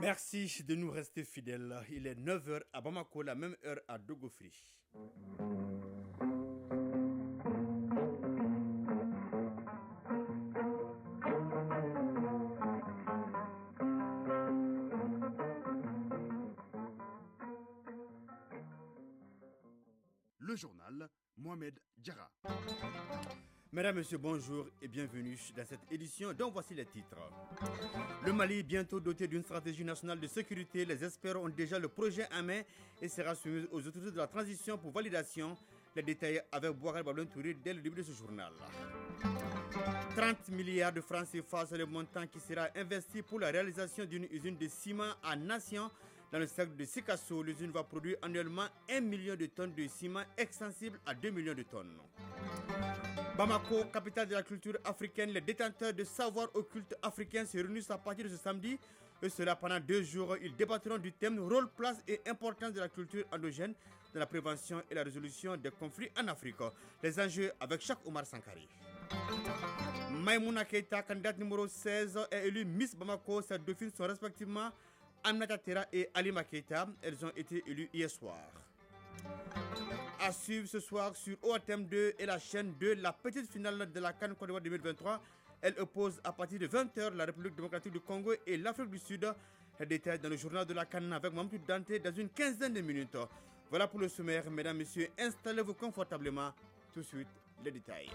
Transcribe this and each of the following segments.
Merci de nous rester fidèles. Il est 9 heures à Bamako, la même heure à Dogofri. Le journal Mohamed Diarra. Mesdames, Messieurs, bonjour et bienvenue dans cette édition dont voici les titres. Le Mali, bientôt doté d'une stratégie nationale de sécurité, les experts ont déjà le projet en main et sera soumis aux autorités de la transition pour validation. Les détails avec Bouakar Bablon Touré dès le début de ce journal. 30 milliards de francs CFA, c'est le montant qui sera investi pour la réalisation d'une usine de ciment à Nation. Dans le secteur de Sikasso, l'usine va produire annuellement 1 million de tonnes de ciment extensible à 2 millions de tonnes. Bamako, capitale de la culture africaine, les détenteurs de savoir occulte africain se réunissent à partir de ce samedi. Et cela pendant 2 jours. Ils débattront du thème rôle, place et importance de la culture endogène dans la prévention et la résolution des conflits en Afrique. Les enjeux avec Cheikh Omar Sankari. Maïmouna Keita, candidate numéro 16, est élue Miss Bamako. Ses dauphines sont respectivement Aminata Tera et Alima Keita. Elles ont été élues hier soir. À suivre ce soir sur OATM 2 et la chaîne 2, la petite finale de la CAN Côte d'Ivoire 2023. Elle oppose à partir de 20h la République démocratique du Congo et l'Afrique du Sud. Les détails dans le journal de la CAN avec Mamadou Dante dans une quinzaine de minutes. Voilà pour le sommaire, mesdames, messieurs, installez-vous confortablement. Tout de suite, les détails.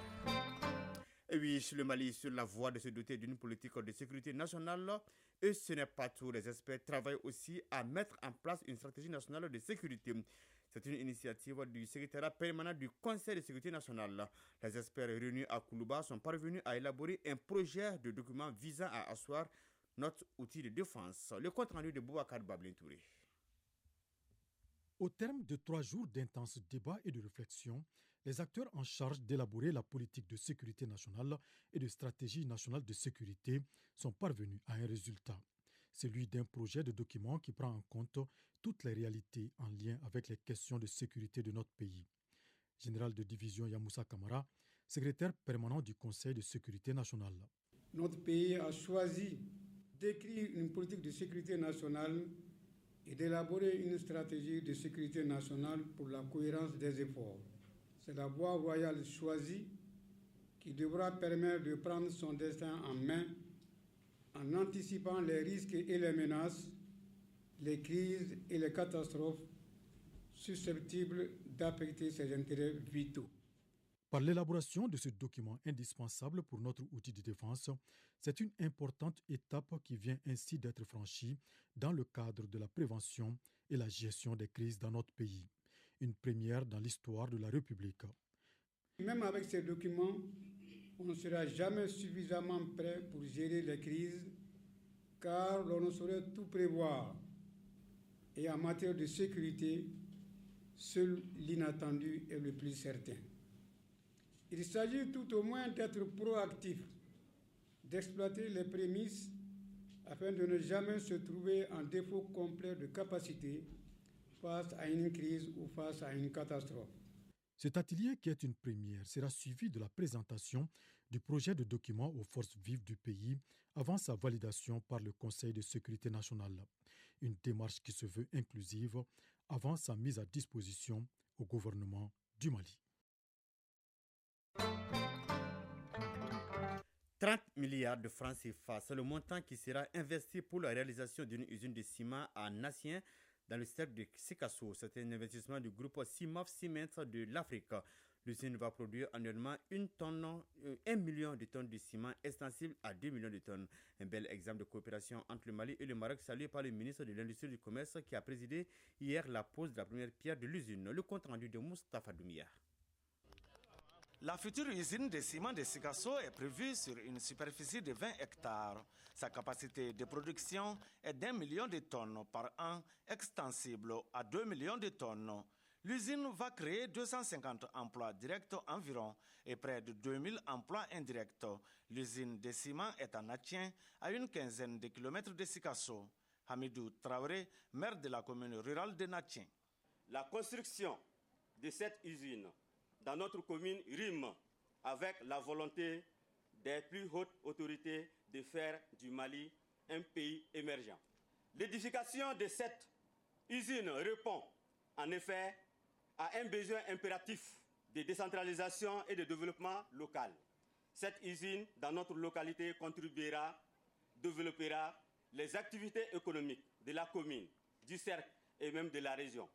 Et oui, le Mali est sur la voie de se doter d'une politique de sécurité nationale. Et ce n'est pas tout. Les experts travaillent aussi à mettre en place une stratégie nationale de sécurité. C'est une initiative du secrétariat permanent du Conseil de sécurité nationale. Les experts réunis à Koulouba sont parvenus à élaborer un projet de document visant à asseoir notre outil de défense. Le compte rendu de Bouakar Bablin Touré. Au terme de 3 jours d'intenses débats et de réflexions, les acteurs en charge d'élaborer la politique de sécurité nationale et de stratégie nationale de sécurité sont parvenus à un résultat. Celui d'un projet de document qui prend en compte toutes les réalités en lien avec les questions de sécurité de notre pays. Général de division Yamoussa Kamara, secrétaire permanent du Conseil de sécurité nationale. Notre pays a choisi d'écrire une politique de sécurité nationale et d'élaborer une stratégie de sécurité nationale pour la cohérence des efforts. C'est la voie royale choisie qui devra permettre de prendre son destin en main en anticipant les risques et les menaces, les crises et les catastrophes susceptibles d'affecter ses intérêts vitaux. Par l'élaboration de ce document indispensable pour notre outil de défense, c'est une importante étape qui vient ainsi d'être franchie dans le cadre de la prévention et la gestion des crises dans notre pays. Une première dans l'histoire de la République. Même avec ces documents, on ne sera jamais suffisamment prêt pour gérer les crises, car l'on ne saurait tout prévoir. Et en matière de sécurité, seul l'inattendu est le plus certain. Il s'agit tout au moins d'être proactif, d'exploiter les prémices afin de ne jamais se trouver en défaut complet de capacité face à une crise ou face à une catastrophe. Cet atelier, qui est une première, sera suivi de la présentation du projet de document aux forces vives du pays avant sa validation par le Conseil de sécurité nationale. Une démarche qui se veut inclusive avant sa mise à disposition au gouvernement du Mali. 30 milliards de francs CFA, c'est le montant qui sera investi pour la réalisation d'une usine de ciment à Nassien dans le secteur de Sikasso. C'est un investissement du groupe Cimaf Cement de l'Afrique. L'usine va produire annuellement 1 million de tonnes de ciment extensible à 2 millions de tonnes. Un bel exemple de coopération entre le Mali et le Maroc salué par le ministre de l'Industrie et du Commerce qui a présidé hier la pose de la première pierre de l'usine. Le compte rendu de Moustapha Doumia. La future usine de ciment de Sikasso est prévue sur une superficie de 20 hectares. Sa capacité de production est d'1 million de tonnes par an, extensible à 2 millions de tonnes. L'usine va créer 250 emplois directs environ et près de 2000 emplois indirects. L'usine de ciment est à Natien, à une quinzaine de kilomètres de Sikasso. Hamidou Traoré, maire de la commune rurale de Natien. La construction de cette usine dans notre commune rime avec la volonté des plus hautes autorités de faire du Mali un pays émergent. L'édification de cette usine répond en effet à un besoin impératif de décentralisation et de développement local. Cette usine, dans notre localité, développera les activités économiques de la commune, du cercle et même de la région.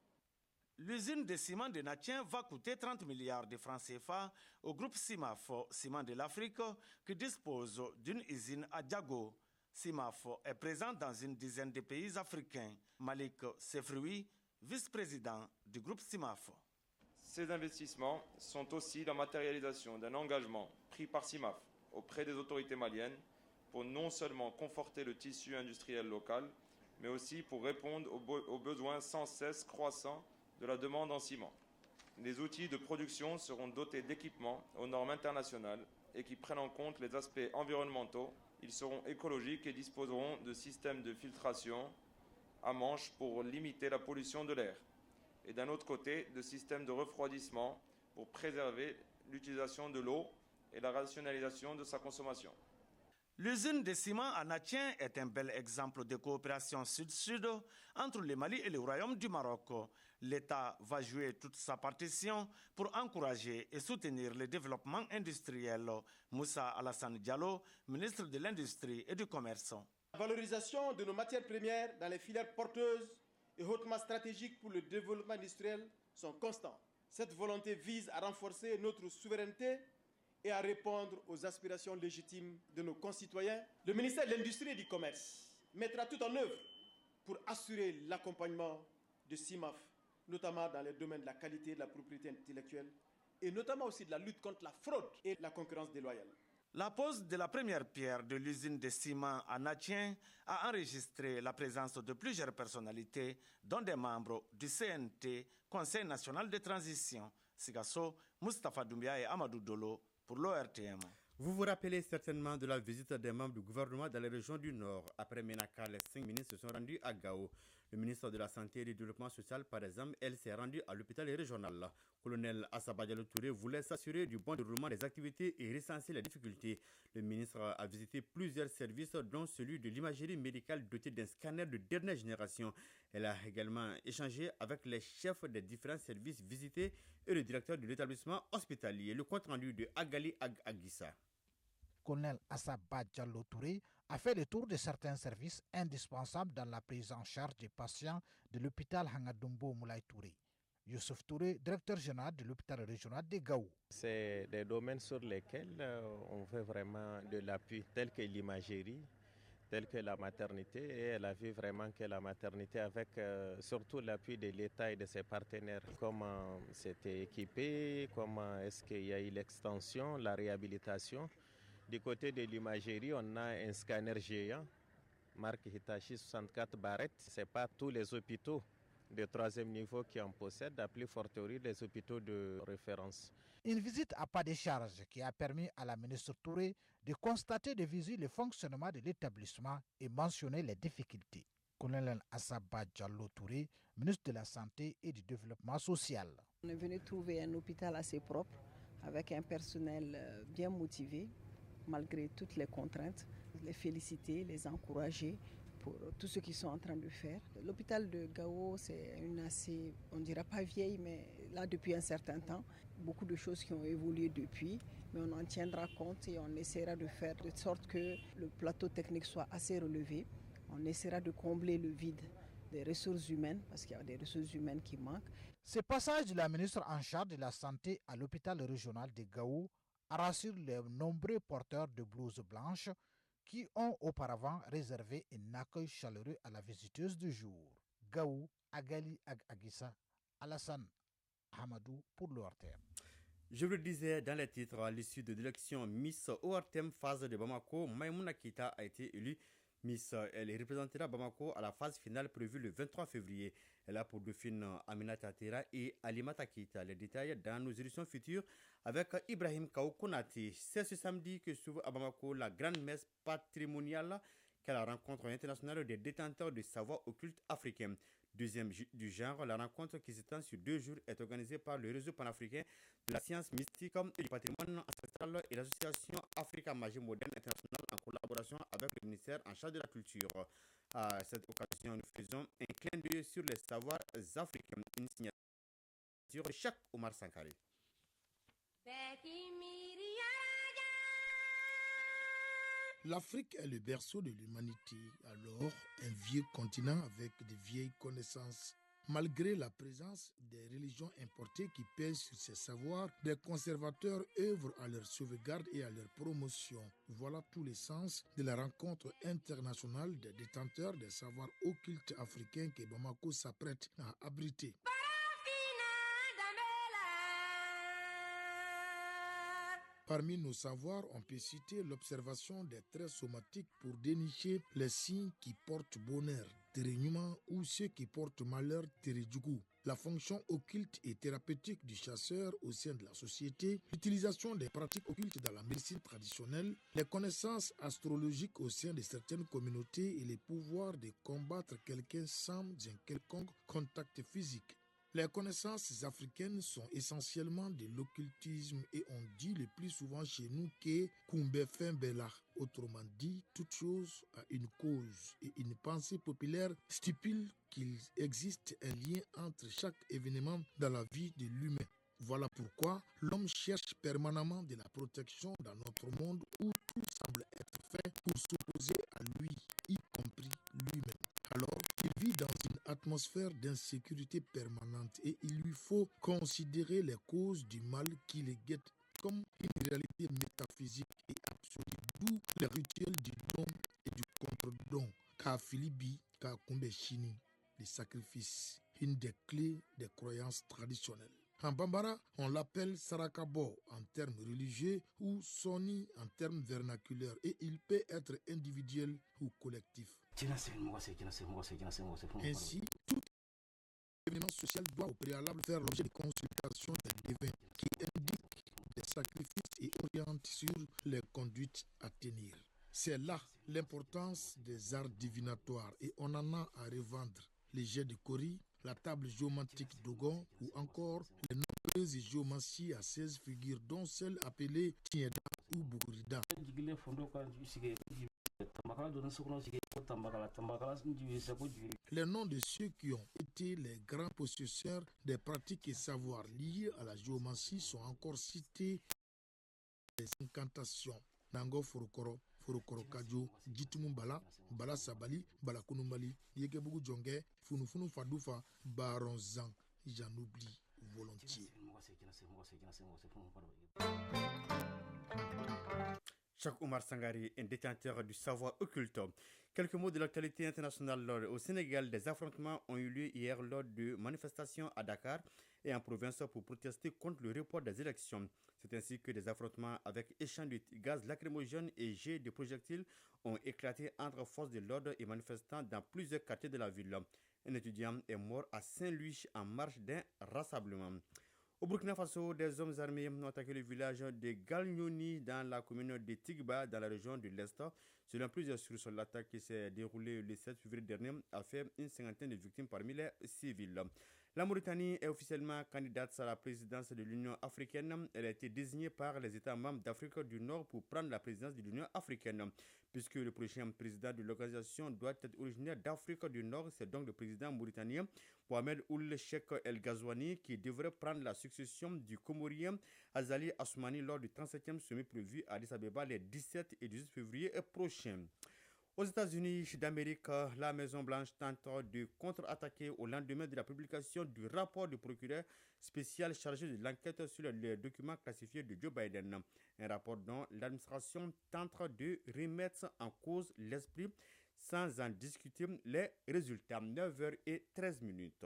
L'usine de ciment de Natien va coûter 30 milliards de francs CFA au groupe CIMAF, Ciment de l'Afrique, qui dispose d'une usine à Diago. CIMAF est présent dans une dizaine de pays africains. Malik Sefroui, vice-président du groupe CIMAF. Ces investissements sont aussi la matérialisation d'un engagement pris par CIMAF auprès des autorités maliennes pour non seulement conforter le tissu industriel local, mais aussi pour répondre aux besoins sans cesse croissants de la demande en ciment. Les outils de production seront dotés d'équipements aux normes internationales et qui prennent en compte les aspects environnementaux. Ils seront écologiques et disposeront de systèmes de filtration à manche pour limiter la pollution de l'air. Et d'un autre côté, de systèmes de refroidissement pour préserver l'utilisation de l'eau et la rationalisation de sa consommation. L'usine de ciment à Natien est un bel exemple de coopération sud-sud entre le Mali et le Royaume du Maroc. L'État va jouer toute sa partition pour encourager et soutenir le développement industriel. Moussa Alassane Diallo, ministre de l'Industrie et du Commerce. La valorisation de nos matières premières dans les filières porteuses et hautement stratégiques pour le développement industriel sont constants. Cette volonté vise à renforcer notre souveraineté et à répondre aux aspirations légitimes de nos concitoyens. Le ministère de l'Industrie et du Commerce mettra tout en œuvre pour assurer l'accompagnement de CIMAF, notamment dans les domaines de la qualité, de la propriété intellectuelle et notamment aussi de la lutte contre la fraude et la concurrence déloyale. La pose de la première pierre de l'usine de ciment à Natien a enregistré la présence de plusieurs personnalités, dont des membres du CNT, Conseil national de transition, Sigasso, Moustapha Doumbia et Amadou Dolo, pour l'ORTM. Vous vous rappelez certainement de la visite des membres du gouvernement dans les régions du Nord. Après Ménaka, les 5 ministres se sont rendus à Gao. Le ministre de la Santé et du Développement social, par exemple, elle s'est rendue à l'hôpital régional. Colonel Assaba Diallo Touré voulait s'assurer du bon déroulement des activités et recenser les difficultés. Le ministre a visité plusieurs services, dont celui de l'imagerie médicale doté d'un scanner de dernière génération. Elle a également échangé avec les chefs des différents services visités et le directeur de l'établissement hospitalier. Le compte rendu de Agali Agissa. Colonel Assaba Diallo Touré a fait le tour de certains services indispensables dans la prise en charge des patients de l'hôpital Hangadumbo Moulay Touré. Youssouf Touré, directeur général de l'hôpital régional de Gao. C'est des domaines sur lesquels on fait vraiment de l'appui, tel que l'imagerie, tel que la maternité. Et elle a vu vraiment que la maternité, avec surtout l'appui de l'État et de ses partenaires, comment c'était équipé, comment est-ce qu'il y a eu l'extension, la réhabilitation. Du côté de l'imagerie, on a un scanner géant, marque Hitachi 64 barrettes. Ce n'est pas tous les hôpitaux de troisième niveau qui en possèdent, à plus fortiori les hôpitaux de référence. Une visite à pas de charge qui a permis à la ministre Touré de constater de visu le fonctionnement de l'établissement et mentionner les difficultés. Colonel Assaba Diallo Touré, ministre de la Santé et du Développement social. On est venu trouver un hôpital assez propre, avec un personnel bien motivé, malgré toutes les contraintes, les féliciter, les encourager pour tout ce qu'ils sont en train de faire. L'hôpital de Gao, c'est une assez, on ne dira pas vieille, mais là depuis un certain temps, beaucoup de choses qui ont évolué depuis, mais on en tiendra compte et on essaiera de faire de sorte que le plateau technique soit assez relevé. On essaiera de combler le vide des ressources humaines, parce qu'il y a des ressources humaines qui manquent. Ce passage de la ministre en charge de la Santé à l'hôpital régional de Gao rassure les nombreux porteurs de blouses blanches qui ont auparavant réservé un accueil chaleureux à la visiteuse du jour. Gao, Agali Agissa, Alassane Hamadou pour l'ORTM. Je vous le disais dans les titres, à l'issue de l'élection Miss ORTM phase de Bamako, Maïmouna Kita a été élue Miss. Elle représentera Bamako à la phase finale prévue le 23 février. Elle a pour dauphine Aminata Tera et Alimata Kita. Les détails dans nos éditions futures avec Ibrahim Kao Konate. C'est ce samedi que s'ouvre à Bamako la grande messe patrimoniale qu'est la rencontre internationale des détenteurs de savoir occulte africain. Deuxième du genre, la rencontre qui s'étend sur 2 jours est organisée par le réseau panafricain de la science mystique et du patrimoine ancestral et l'association Africa Magie Moderne Internationale en collaboration avec le ministère en charge de la culture. À cette occasion, nous faisons un clin d'œil sur les savoirs africains. Une signature de Cheikh Omar Sankari. L'Afrique est le berceau de l'humanité, alors un vieux continent avec de vieilles connaissances. Malgré la présence des religions importées qui pèsent sur ces savoirs, des conservateurs œuvrent à leur sauvegarde et à leur promotion. Voilà tous les sens de la rencontre internationale des détenteurs des savoirs occultes africains que Bamako s'apprête à abriter. Parmi nos savoirs, on peut citer l'observation des traits somatiques pour dénicher les signes qui portent bonheur, Terenyuma, ou ceux qui portent malheur, Terejugu. La fonction occulte et thérapeutique du chasseur au sein de la société, l'utilisation des pratiques occultes dans la médecine traditionnelle, les connaissances astrologiques au sein de certaines communautés et les pouvoirs de combattre quelqu'un sans un quelconque contact physique. Les connaissances africaines sont essentiellement de l'occultisme et on dit le plus souvent chez nous que Kumbe Fembela, autrement dit, toute chose a une cause et une pensée populaire stipule qu'il existe un lien entre chaque événement dans la vie de l'humain. Voilà pourquoi l'homme cherche permanemment de la protection dans notre monde où tout semble être fait pour s'opposer à lui, y compris lui-même. Alors, il vit dans une atmosphère d'insécurité permanente et il lui faut considérer les causes du mal qui les guette comme une réalité métaphysique et absolue, d'où les rituels du don et du contre-don, Kafilibi, Kakumbeshini, les sacrifices, une des clés des croyances traditionnelles. En Bambara, on l'appelle Sarakabo en termes religieux ou Soni en termes vernaculaires et il peut être individuel ou collectif. Ainsi, tout événement social doit au préalable faire l'objet de consultations d'un devin qui indique des sacrifices et oriente sur les conduites à tenir. C'est là l'importance des arts divinatoires et on en a à revendre. Les jets de Kori, la table géomantique d'Ogon ou encore les nombreuses géomancies à 16 figures dont celle appelée Tieda ou Bourida. Les noms de ceux qui ont été les grands possesseurs des pratiques et savoirs liés à la géomancie sont encore cités. Les incantations Nango Furukoro, Furukoro Kajo, Jitumumbala, Bala Sabali, Bala Kunumbali, Yegebugu Djonge, Funufunu Fadoufa, Baron Zan, j'en oublie volontiers. Cheikh Omar Sangari, un détenteur du savoir occulte. Quelques mots de l'actualité internationale. Au Sénégal, des affrontements ont eu lieu hier lors de manifestations à Dakar et en province pour protester contre le report des élections. C'est ainsi que des affrontements avec échange de gaz lacrymogène et jets de projectiles ont éclaté entre forces de l'ordre et manifestants dans plusieurs quartiers de la ville. Un étudiant est mort à Saint-Louis en marge d'un rassemblement. Au Burkina Faso, des hommes armés ont attaqué le village de Galgnoni dans la commune de Tigba, dans la région de l'Est. Selon plusieurs sources, l'attaque qui s'est déroulée le 7 février dernier a fait une cinquantaine de victimes parmi les civils. La Mauritanie est officiellement candidate à la présidence de l'Union africaine. Elle a été désignée par les États membres d'Afrique du Nord pour prendre la présidence de l'Union africaine. Puisque le prochain président de l'organisation doit être originaire d'Afrique du Nord, c'est donc le président mauritanien Mohamed Ould Cheikh El Ghazouani qui devrait prendre la succession du Comorien Azali Assoumani lors du 37e sommet prévu à Addis Abeba les 17 et 18 février prochains. Aux États-Unis d'Amérique, la Maison-Blanche tente de contre-attaquer au lendemain de la publication du rapport du procureur spécial chargé de l'enquête sur les documents classifiés de Joe Biden. Un rapport dont l'administration tente de remettre en cause l'esprit sans en discuter les résultats. 9h13.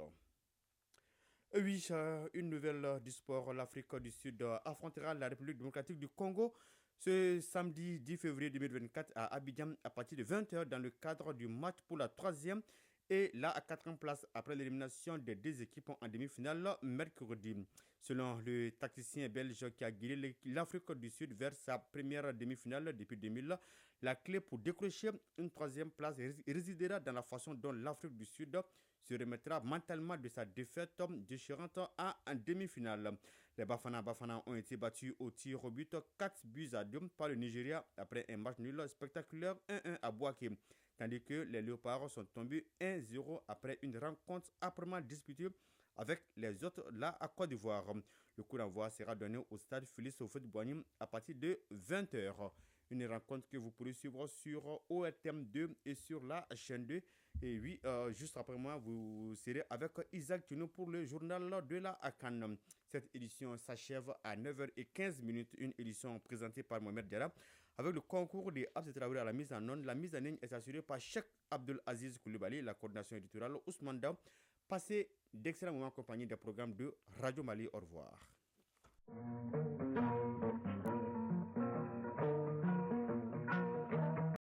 Oui, une nouvelle du sport. L'Afrique du Sud affrontera la République démocratique du Congo ce samedi 10 février 2024 à Abidjan à partir de 20h dans le cadre du match pour la 3e et la 4e place après l'élimination des deux équipes en demi-finale mercredi. Selon le tacticien belge qui a guidé l'Afrique du Sud vers sa première demi-finale depuis 2000, la clé pour décrocher une 3e place résidera dans la façon dont l'Afrique du Sud se remettra mentalement de sa défaite déchirante en demi-finale. Les Bafana ont été battus au tir au but 4-2 par le Nigeria après un match nul spectaculaire 1-1 à Bouaké. tandis que les Léopards sont tombés 1-0 après une rencontre âprement disputée avec les autres là à Côte d'Ivoire. Le coup d'envoi sera donné au stade Félix Houphouët-Boigny à partir de 20h. Une rencontre que vous pourrez suivre sur ORTM 2 et sur la chaîne 2. Et oui, juste après moi, vous serez avec Isaac Tuno pour le journal de la CAN. Cette édition s'achève à 9h15, une édition présentée par Mohamed Diarra avec le concours des Abs Traoré à la mise en onde. La mise en ligne est assurée par Cheikh Abdul Aziz Koulibaly, la coordination éditoriale Ousmane Daw. Passez d'excellents moments en compagnie des programmes de Radio Mali. Au revoir.